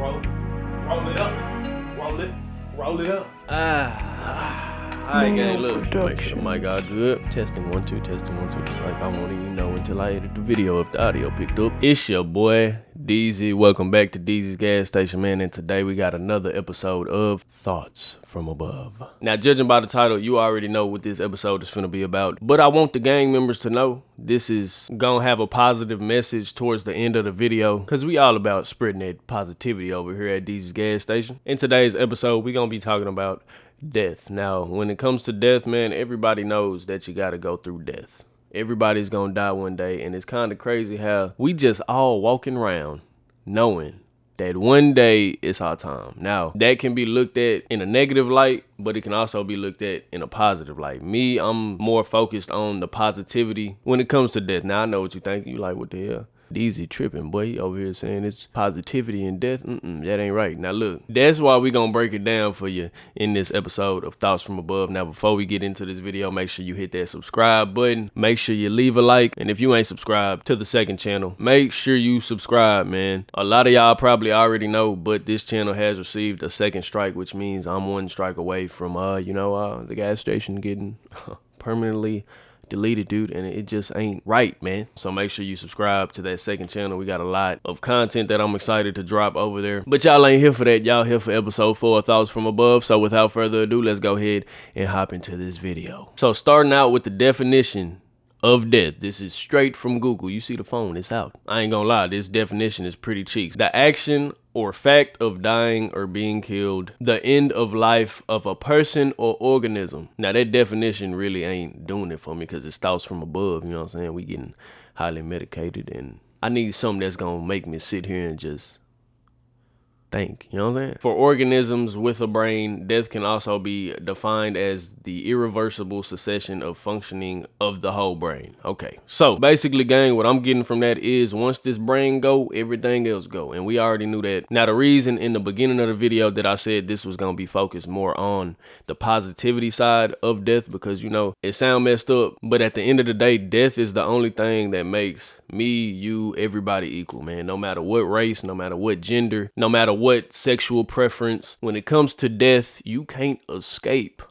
Roll it up. Roll it up. Alright, gang, look. Make sure the mic all good. Testing 1 2, testing 1 2. It's like I won't even know until I edit the video if the audio picked up. It's your boy, DZ. Welcome back to DZ's Gas Station, man. And today we got another episode of Thoughts from Above. Now, judging by the title, you already know what this episode is finna be about. But I want the gang members to know this is gonna have a positive message towards the end of the video, because we all about spreading that positivity over here at DZ's Gas Station. In today's episode, we're gonna be talking about death. Now, when it comes to death, man, everybody knows that you gotta go through death. Everybody's gonna die one day, and it's kind of crazy how we just all walking around knowing that one day it's our time. Now, that can be looked at in a negative light, but it can also be looked at in a positive light. Me, I'm more focused on the positivity when it comes to death. Now, I know what you think. You like, what the hell? DZ tripping, boy. He over here saying it's positivity in death. That ain't right. Now look, that's why we gonna break it down for you in this episode of Thoughts from Above. Now, before we get into this video, make sure you hit that subscribe button. Make sure you leave a like. And if you ain't subscribed to the second channel, make sure you subscribe, man. A lot of y'all probably already know, but this channel has received a second strike, which means I'm one strike away from, the gas station getting permanently deleted, dude, and it just ain't right, man. So make sure you subscribe to that second channel. We got a lot of content that I'm excited to drop over there, but y'all ain't here for that. Y'all here for episode 4 of Thoughts from Above. So without further ado, let's go ahead and hop into this video. So starting out with the definition of death. This is straight from Google. You see the phone, it's out. I ain't gonna lie, this definition is pretty cheap. The action or fact of dying or being killed, the end of life of a person or organism. Now, that definition really ain't doing it for me because it's thoughts from above, you know what I'm saying? We getting highly medicated, and I need something that's gonna make me sit here and just think, you know what I'm saying? For organisms with a brain, death can also be defined as the irreversible cessation of functioning of the whole brain. Okay, so basically, gang, what I'm getting from that is once this brain go, everything else go, and we already knew that. Now, the reason in the beginning of the video that I said this was gonna be focused more on the positivity side of death, because, you know, it sound messed up, but at the end of the day, death is the only thing that makes me, you, everybody equal, man. No matter what race, no matter what gender, no matter what sexual preference, when it comes to death, you can't escape.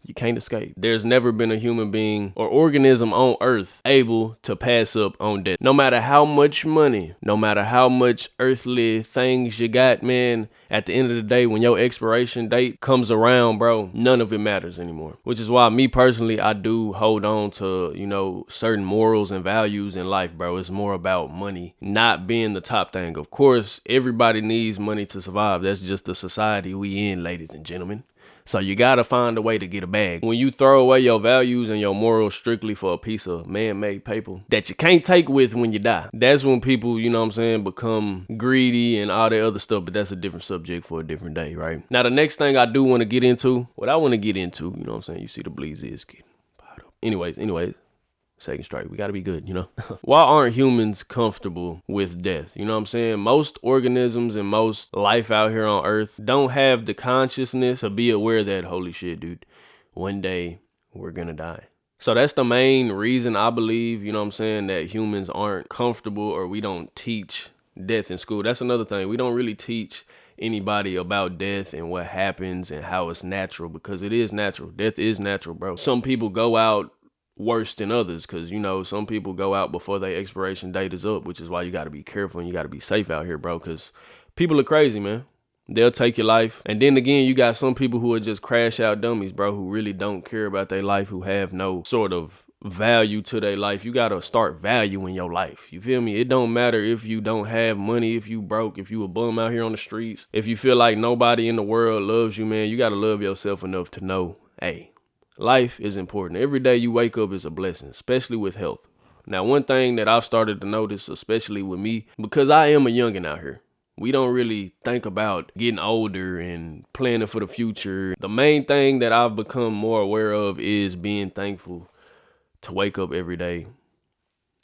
You can't escape. There's never been a human being or organism on earth able to pass up on death. No matter how much money, no matter how much earthly things you got, man, at the end of the day, when your expiration date comes around, bro, none of it matters anymore. Which is why me personally, I do hold on to, you know, certain morals and values in life, bro. It's more about money not being the top thing. Of course, everybody needs money to survive. That's just the society we in, ladies and gentlemen. So you gotta find a way to get a bag. When you throw away your values and your morals strictly for a piece of man-made paper that you can't take with when you die, that's when people, you know what I'm saying, become greedy and all that other stuff, but that's a different subject for a different day, right? Now, the next thing I do want to get into, you know what I'm saying, you see the bleeds is getting piled up. Anyways. Second strike. We got to be good, you know? Why aren't humans comfortable with death? You know what I'm saying? Most organisms and most life out here on Earth don't have the consciousness to be aware that, holy shit, dude, one day we're going to die. So that's the main reason I believe, you know what I'm saying, that humans aren't comfortable, or we don't teach death in school. That's another thing. We don't really teach anybody about death and what happens and how it's natural, because it is natural. Death is natural, bro. Some people go out worse than others, because, you know, some people go out before their expiration date is up, which is why you got to be careful and you got to be safe out here, bro, because people are crazy, man. They'll take your life. And then again, you got some people who are just crash out dummies, bro, who really don't care about their life, who have no sort of value to their life. You got to start valuing your life. You feel me? It don't matter if you don't have money, if you broke, if you a bum out here on the streets, if you feel like nobody in the world loves you, man, you got to love yourself enough to know, hey, life is important. Every day you wake up is a blessing, especially with health. Now, one thing that I've started to notice, especially with me, because I am a youngin' out here, we don't really think about getting older and planning for the future. The main thing that I've become more aware of is being thankful to wake up every day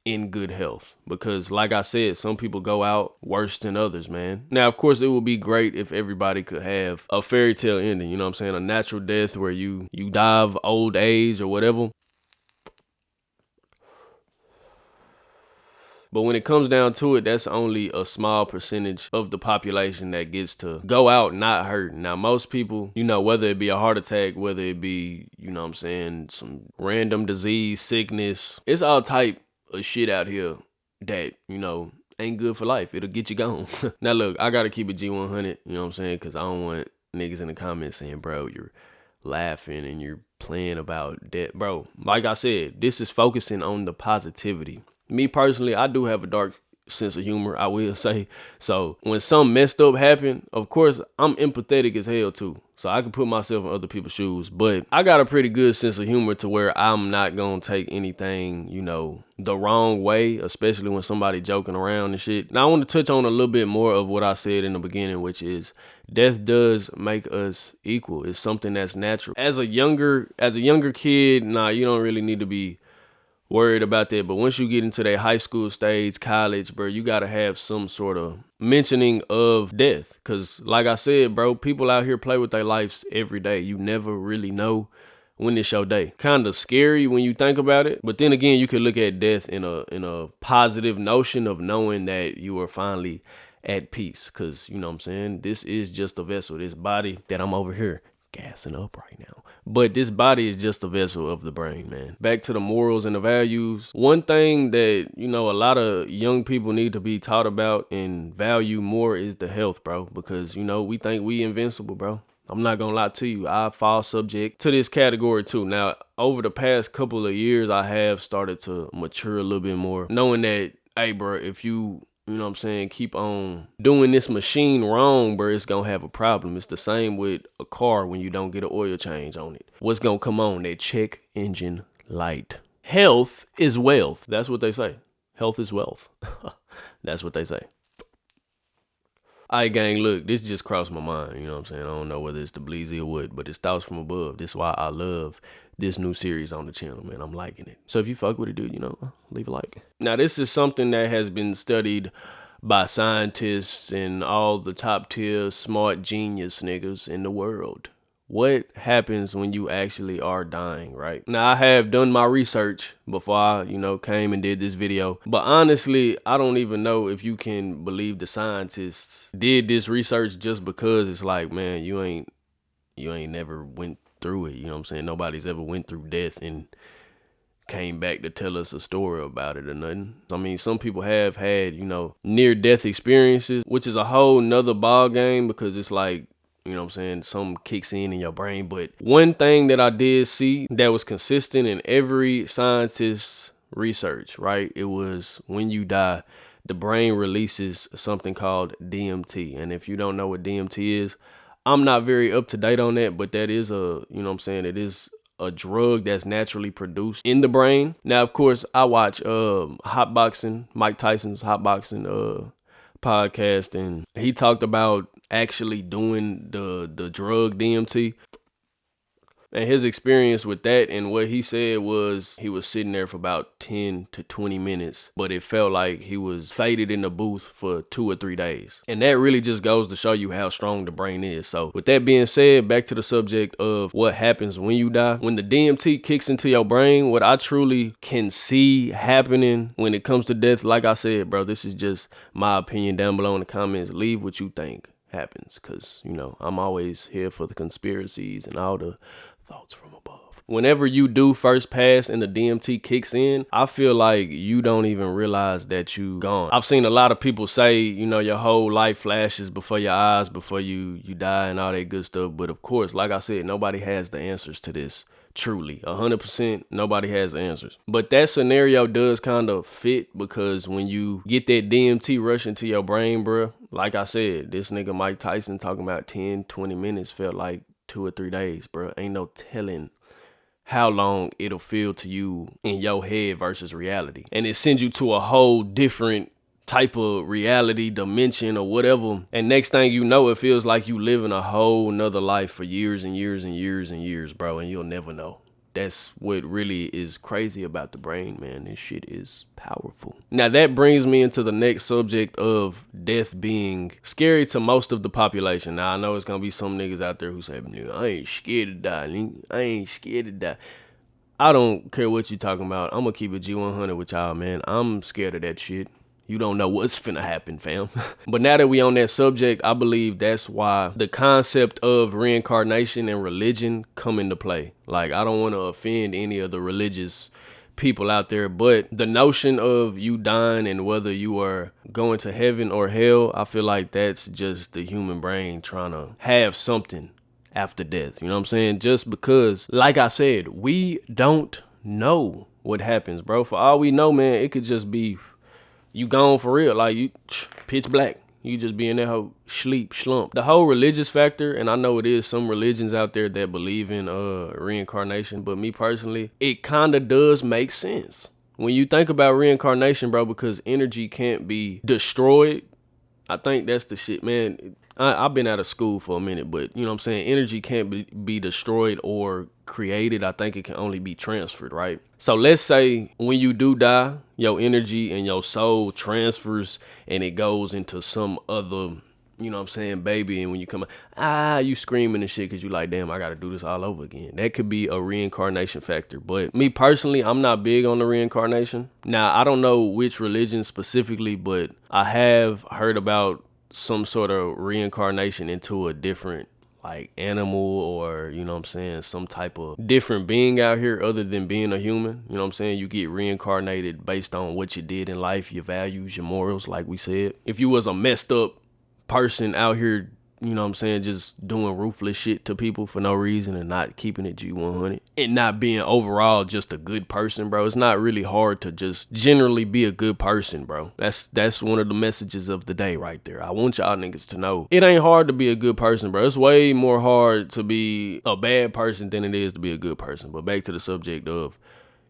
in good health, because like I said, some people go out worse than others, man. Now, of course, it would be great if everybody could have a fairy tale ending, you know what I'm saying, a natural death where you die of old age or whatever. But when it comes down to it, that's only a small percentage of the population that gets to go out not hurt. Now, most people, you know, whether it be a heart attack, whether it be, you know what I'm saying, some random disease, sickness, it's all type of shit out here that, you know, ain't good for life. It'll get you gone. Now, look, I got to keep it G100, you know what I'm saying, because I don't want niggas in the comments saying, bro, you're laughing and you're playing about that. Bro, like I said, this is focusing on the positivity. Me personally, I do have a dark sense of humor, I will say. So when something messed up happened, of course, I'm empathetic as hell too. So I can put myself in other people's shoes. But I got a pretty good sense of humor to where I'm not going to take anything, you know, the wrong way, especially when somebody joking around and shit. Now I want to touch on a little bit more of what I said in the beginning, which is death does make us equal. It's something that's natural. As a younger kid, nah, you don't really need to be worried about that. But once you get into that high school stage, college, bro, you gotta have some sort of mentioning of death. Cause like I said, bro, people out here play with their lives every day. You never really know when it's your day. Kind of scary when you think about it. But then again, you could look at death in a positive notion of knowing that you are finally at peace. Cause you know what I'm saying? This is just a vessel. This body that I'm over here gassing up right now. But this body is just a vessel of the brain, man. Back to the morals and the values. One thing that, you know, a lot of young people need to be taught about and value more is the health, bro. Because, you know, we think we invincible, bro. I'm not gonna lie to you. I fall subject to this category too. Now, over the past couple of years, I have started to mature a little bit more. Knowing that, hey, bro, if you know what I'm saying, keep on doing this machine wrong, bro, it's gonna have a problem. It's the same with a car when you don't get an oil change on it. What's gonna come on? That check engine light. Health is wealth. That's what they say. Health is wealth. That's what they say. Alright, gang, look, this just crossed my mind. You know what I'm saying? I don't know whether it's the bleezy or what, but it's thoughts from above. This is why I love this new series on the channel, man. I'm liking it. So if you fuck with it, dude, you know, leave a like. Now, this is something that has been studied by scientists and all the top tier smart genius niggas in the world. What happens when you actually are dying, right? Now, I have done my research before I, you know, came and did this video. But honestly, I don't even know if you can believe the scientists did this research just because it's like, man, you ain't never went through it. You know what I'm saying? Nobody's ever went through death and came back to tell us a story about it or nothing. I mean, some people have had, you know, near-death experiences, which is a whole nother ball game because it's like, you know what I'm saying, something kicks in your brain. But one thing that I did see that was consistent in every scientist's research, right? It was when you die, the brain releases something called DMT. And if you don't know what DMT is, I'm not very up to date on that, but that is you know what I'm saying, it is a drug that's naturally produced in the brain. Now, of course, I watch hot boxing, Mike Tyson's hot boxing podcast, and he talked about actually doing the drug DMT. And his experience with that, and what he said was he was sitting there for about 10 to 20 minutes, but it felt like he was faded in the booth for 2 or 3 days. And that really just goes to show you how strong the brain is. So with that being said, back to the subject of what happens when you die. When the DMT kicks into your brain, what I truly can see happening when it comes to death, like I said, bro, this is just my opinion. Down below in the comments, leave what you think happens, because, you know, I'm always here for the conspiracies and all the thoughts from above. Whenever you do first pass and the DMT kicks in, I feel like you don't even realize that you gone. I've seen a lot of people say, you know, your whole life flashes before your eyes before you die and all that good stuff. But of course, like I said, nobody has the answers to this. Truly, 100%, nobody has the answers. But that scenario does kind of fit, because when you get that DMT rush into your brain, bro, like I said, this nigga Mike Tyson talking about 10, 20 minutes felt like 2 or 3 days, bro. Ain't no telling how long it'll feel to you in your head versus reality. And it sends you to a whole different type of reality dimension or whatever. And next thing you know, it feels like you living a whole nother life for years and years and years and years, bro. And you'll never know. That's what really is crazy about the brain, man. This shit is powerful. Now that brings me into the next subject of death being scary to most of the population. Now I know it's gonna be some niggas out there who say, nigga, I ain't scared to die, nigga. I ain't scared to die. I don't care what you talking about. I'm gonna keep it G100 with y'all, man. I'm scared of that shit. You don't know what's finna happen, fam. But now that we on that subject, I believe that's why the concept of reincarnation and religion come into play. Like, I don't want to offend any of the religious people out there, but the notion of you dying and whether you are going to heaven or hell, I feel like that's just the human brain trying to have something after death. You know what I'm saying? Just because, like I said, we don't know what happens, bro. For all we know, man, it could just be you gone for real. Like, you pitch black. You just be in that whole sleep, slump. The whole religious factor, and I know it is some religions out there that believe in reincarnation, but me personally, it kind of does make sense. When you think about reincarnation, bro, because energy can't be destroyed, I think that's the shit, man. I've been out of school for a minute, but you know what I'm saying? Energy can't be destroyed or created. I think it can only be transferred, right? So let's say when you do die, your energy and your soul transfers and it goes into some other, you know what I'm saying, baby. And when you come out, you screaming and shit because you like, damn, I got to do this all over again. That could be a reincarnation factor. But me personally, I'm not big on the reincarnation. Now, I don't know which religion specifically, but I have heard about some sort of reincarnation into a different like animal or, you know what I'm saying, some type of different being out here other than being a human. You know what I'm saying? You get reincarnated based on what you did in life, your values, your morals, like we said. If you was a messed up person out here, you know what I'm saying, just doing ruthless shit to people for no reason and not keeping it G100 and not being overall just a good person, bro. It's not really hard to just generally be a good person, bro. That's one of the messages of the day right there. I want y'all niggas to know it ain't hard to be a good person, bro. It's way more hard to be a bad person than it is to be a good person. But back to the subject of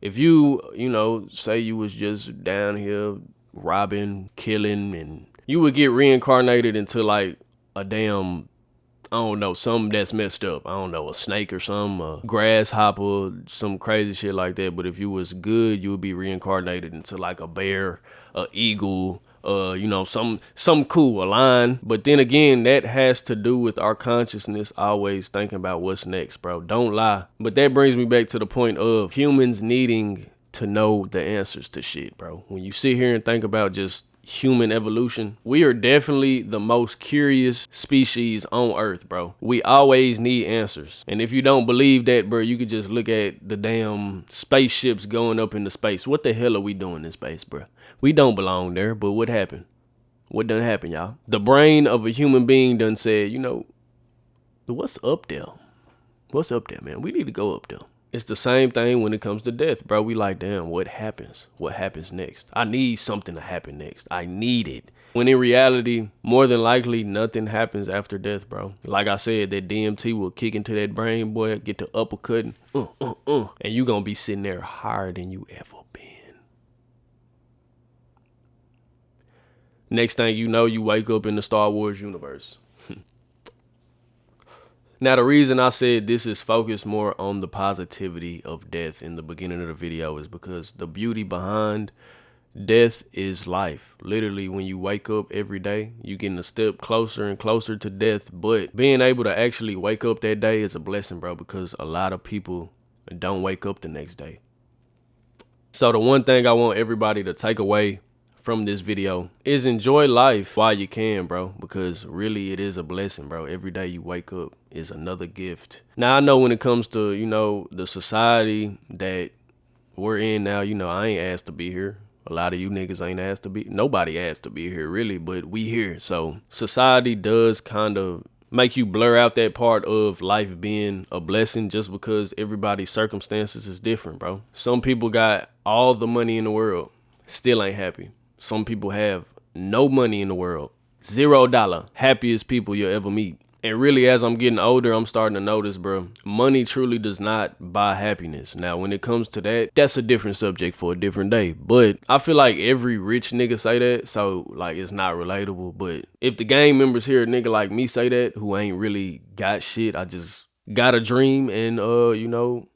if you know, say you was just down here robbing, killing, and you would get reincarnated into like a damn, I don't know, something that's messed up. I don't know, a snake or something, a grasshopper, some crazy shit like that. But if you was good, you would be reincarnated into like a bear, a eagle, you know, some cool, a lion. But then again, that has to do with our consciousness always thinking about what's next, bro. Don't lie. But that brings me back to the point of humans needing to know the answers to shit, bro. When you sit here and think about just human evolution, we are definitely the most curious species on earth, bro. We always need answers. And if you don't believe that, bro, you could just look at the damn spaceships going up into space. What the hell are we doing in space, bro? We don't belong there, but what happened? What done happened, y'all? The brain of a human being done said, you know, what's up there? What's up there, man? We need to go up there. It's the same thing when it comes to death, bro. We like, damn, what happens? What happens next? I need something to happen next. I need it. When in reality, more than likely, nothing happens after death, bro. Like I said, that DMT will kick into that brain, boy, get to uppercutting, and you gonna be sitting there higher than you ever been. Next thing you know, you wake up in the Star Wars universe. Now, the reason I said this is focused more on the positivity of death in the beginning of the video is because the beauty behind death is life. Literally, when you wake up every day, you getting a step closer and closer to death. But being able to actually wake up that day is a blessing, bro, because a lot of people don't wake up the next day. So the one thing I want everybody to take away from this video is enjoy life while you can, bro, because really it is a blessing, bro. Every day you wake up is another gift. Now, I know when it comes to, you know, the society that we're in now, you know, I ain't asked to be here. A lot of you niggas ain't asked to be. Nobody asked to be here, really, but we here. So society does kind of make you blur out that part of life being a blessing just because everybody's circumstances is different, bro. Some people got all the money in the world, still ain't happy. Some people have no money in the world, $0, happiest people you'll ever meet. And really, as I'm getting older, I'm starting to notice, bro, money truly does not buy happiness. Now, when it comes to that, that's a different subject for a different day. But I feel like every rich nigga say that, so like it's not relatable. But if the gang members hear a nigga like me say that, who ain't really got shit, I just got a dream and, you know,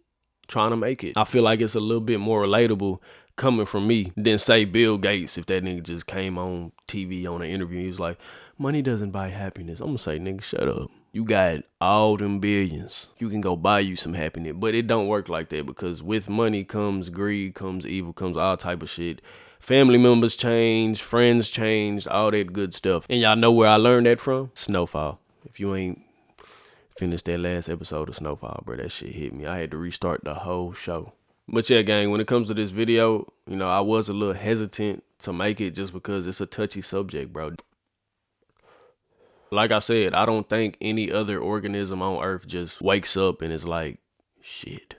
trying to make it, I feel like it's a little bit more relatable coming from me than say Bill Gates. If that nigga just came on TV on an interview, he was like, money doesn't buy happiness. I'm gonna say, nigga, shut up. You got all them billions. You can go buy you some happiness, but it don't work like that because with money comes greed, comes evil, comes all type of shit. Family members change, friends change, all that good stuff. And y'all know where I learned that from? Snowfall. If you ain't finished that last episode of Snowfall, bro, that shit hit me. I had to restart the whole show. But yeah, gang, when it comes to this video, you know, I was a little hesitant to make it just because it's a touchy subject, bro. Like I said, I don't think any other organism on Earth just wakes up and is like, shit,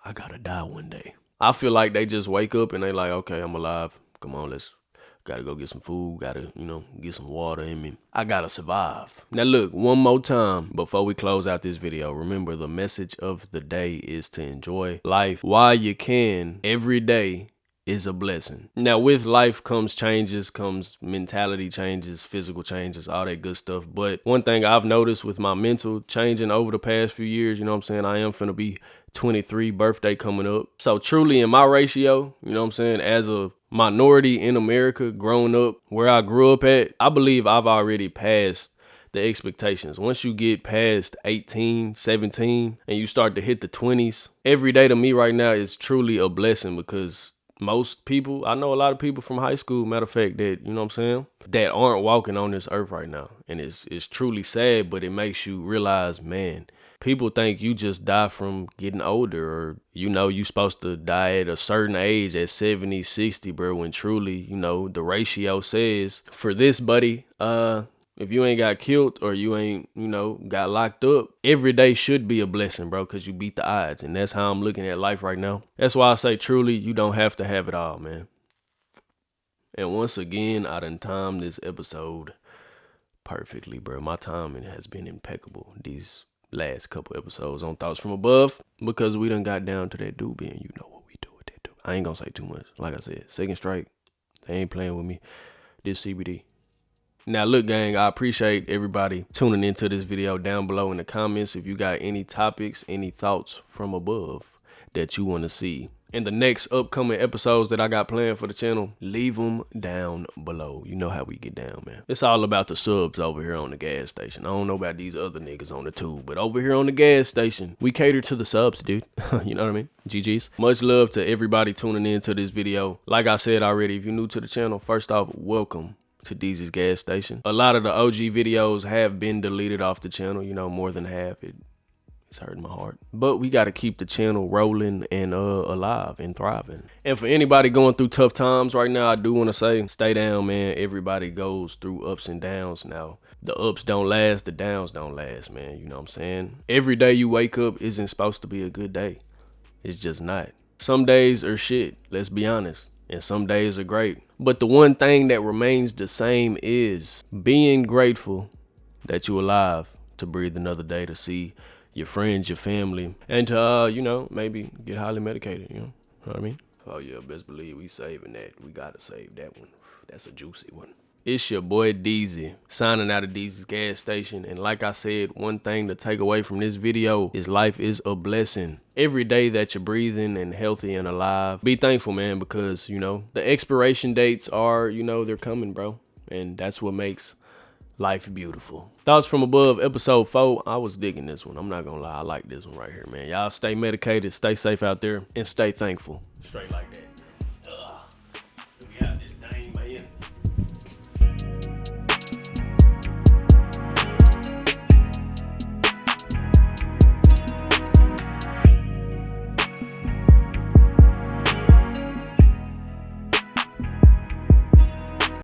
I gotta die one day. I feel like they just wake up and they like, okay, I'm alive. Come on, gotta go get some food, gotta, you know, get some water in me. I gotta survive. Now look, one more time before we close out this video, remember the message of the day is to enjoy life while you can. Every day is a blessing. Now with life comes changes, comes mentality changes, physical changes, all that good stuff. But one thing I've noticed with my mental changing over the past few years, you know what I'm saying? I am finna be 23, birthday coming up. So truly in my ratio, you know what I'm saying? As a minority in America, growing up where I grew up at, I believe I've already passed the expectations. Once you get past 18, 17, and you start to hit the 20s, every day to me right now is truly a blessing because most people, I know a lot of people from high school, matter of fact, that, you know what I'm saying, that aren't walking on this earth right now. And it's truly sad, but it makes you realize, man, people think you just die from getting older or, you know, you supposed to die at a certain age at 70, 60, bro, when truly, you know, the ratio says for this, buddy, if you ain't got killed or you ain't, you know, got locked up, every day should be a blessing, bro, because you beat the odds. And that's how I'm looking at life right now. That's why I say truly, you don't have to have it all, man. And once again, I done timed this episode perfectly, bro. My timing has been impeccable these last couple episodes on Thoughts from Above because we done got down to that doobie and you know what we do with that doobie. I ain't gonna say too much. Like I said, second strike. They ain't playing with me. This CBD. Now look, gang, I appreciate everybody tuning into this video. Down below in the comments if you got any topics, any thoughts from above that you want to see in the next upcoming episodes that I got planned for the channel, leave them down below. You know how we get down, man. It's all about the subs over here on the gas station. I don't know about these other niggas on the tube, but over here on the gas station, we cater to the subs, dude. You know what I mean? GG's. Much love to everybody tuning into this video. Like I said already, if you're new to the channel, first off, welcome to Deezy's gas station. A lot of the OG videos have been deleted off the channel, you know, more than half. It's hurting my heart. But we got to keep the channel rolling and alive and thriving. And for anybody going through tough times right now, I do want to say, stay down, man. Everybody goes through ups and downs now. The ups don't last, the downs don't last, man. You know what I'm saying? Every day you wake up isn't supposed to be a good day. It's just not. Some days are shit, let's be honest. And some days are great. But the one thing that remains the same is being grateful that you're alive to breathe another day, to see your friends, your family, and to, you know, maybe get highly medicated, you know what I mean? Oh yeah, best believe we saving that. We gotta save that one. That's a juicy one. It's your boy Deezy, signing out of Deezy's gas station. And like I said, one thing to take away from this video is life is a blessing. Every day that you're breathing and healthy and alive, be thankful, man, because, you know, the expiration dates are, you know, they're coming, bro. And that's what makes life beautiful. Thoughts from Above, episode 4. I was digging this one. I'm not gonna lie. I like this one right here, man. Y'all stay medicated, stay safe out there, and stay thankful. Straight like that.